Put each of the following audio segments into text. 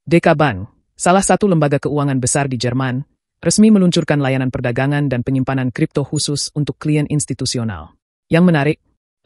DK Bank, salah satu lembaga keuangan besar di Jerman, resmi meluncurkan layanan perdagangan dan penyimpanan kripto khusus untuk klien institusional. Yang menarik,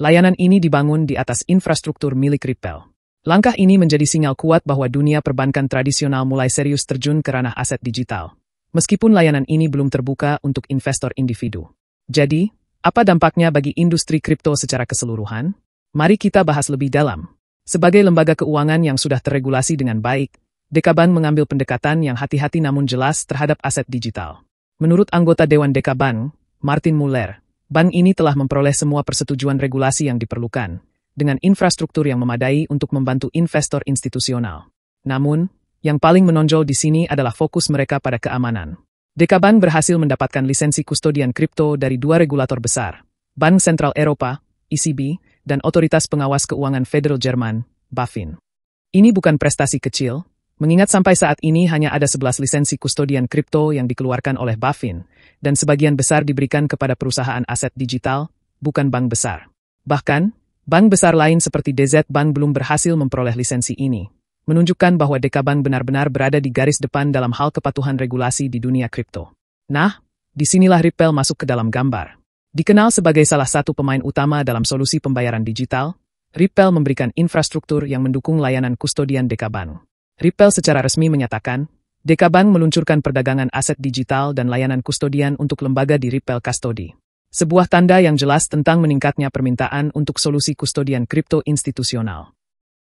layanan ini dibangun di atas infrastruktur milik Ripple. Langkah ini menjadi sinyal kuat bahwa dunia perbankan tradisional mulai serius terjun ke ranah aset digital. Meskipun layanan ini belum terbuka untuk investor individu. Jadi, apa dampaknya bagi industri kripto secara keseluruhan? Mari kita bahas lebih dalam. Sebagai lembaga keuangan yang sudah terregulasi dengan baik, DK Bank mengambil pendekatan yang hati-hati namun jelas terhadap aset digital. Menurut anggota Dewan DK Bank, Martin Muller, bank ini telah memperoleh semua persetujuan regulasi yang diperlukan, dengan infrastruktur yang memadai untuk membantu investor institusional. Namun, yang paling menonjol di sini adalah fokus mereka pada keamanan. DK Bank berhasil mendapatkan lisensi kustodian kripto dari dua regulator besar, Bank Sentral Eropa, ECB, dan Otoritas Pengawas Keuangan Federal Jerman, BaFin. Ini bukan prestasi kecil, mengingat sampai saat ini hanya ada 11 lisensi kustodian kripto yang dikeluarkan oleh BaFin, dan sebagian besar diberikan kepada perusahaan aset digital, bukan bank besar. Bahkan, bank besar lain seperti DZ Bank belum berhasil memperoleh lisensi ini, menunjukkan bahwa DK Bank benar-benar berada di garis depan dalam hal kepatuhan regulasi di dunia kripto. Nah, disinilah Ripple masuk ke dalam gambar. Dikenal sebagai salah satu pemain utama dalam solusi pembayaran digital, Ripple memberikan infrastruktur yang mendukung layanan kustodian DK Bank. Ripple secara resmi menyatakan, DK Bank meluncurkan perdagangan aset digital dan layanan kustodian untuk lembaga di Ripple Custody. Sebuah tanda yang jelas tentang meningkatnya permintaan untuk solusi kustodian kripto institusional.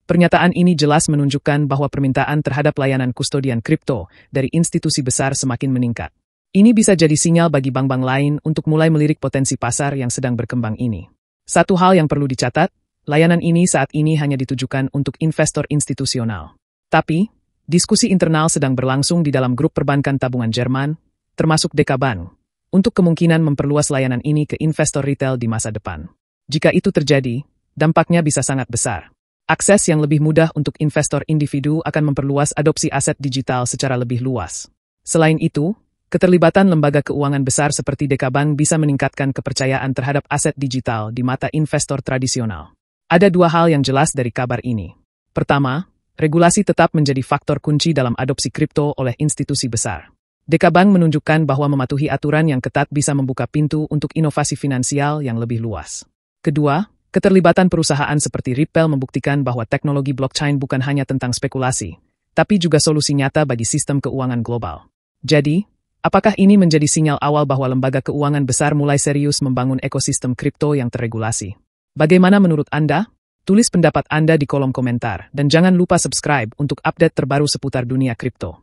Pernyataan ini jelas menunjukkan bahwa permintaan terhadap layanan kustodian kripto dari institusi besar semakin meningkat. Ini bisa jadi sinyal bagi bank-bank lain untuk mulai melirik potensi pasar yang sedang berkembang ini. Satu hal yang perlu dicatat, layanan ini saat ini hanya ditujukan untuk investor institusional. Tapi, diskusi internal sedang berlangsung di dalam grup perbankan tabungan Jerman, termasuk DK Bank, untuk kemungkinan memperluas layanan ini ke investor retail di masa depan. Jika itu terjadi, dampaknya bisa sangat besar. Akses yang lebih mudah untuk investor individu akan memperluas adopsi aset digital secara lebih luas. Selain itu, keterlibatan lembaga keuangan besar seperti DK Bank bisa meningkatkan kepercayaan terhadap aset digital di mata investor tradisional. Ada dua hal yang jelas dari kabar ini. Pertama, regulasi tetap menjadi faktor kunci dalam adopsi kripto oleh institusi besar. DK Bank menunjukkan bahwa mematuhi aturan yang ketat bisa membuka pintu untuk inovasi finansial yang lebih luas. Kedua, keterlibatan perusahaan seperti Ripple membuktikan bahwa teknologi blockchain bukan hanya tentang spekulasi, tapi juga solusi nyata bagi sistem keuangan global. Jadi, apakah ini menjadi sinyal awal bahwa lembaga keuangan besar mulai serius membangun ekosistem kripto yang terregulasi? Bagaimana menurut Anda? Tulis pendapat Anda di kolom komentar, dan jangan lupa subscribe untuk update terbaru seputar dunia kripto.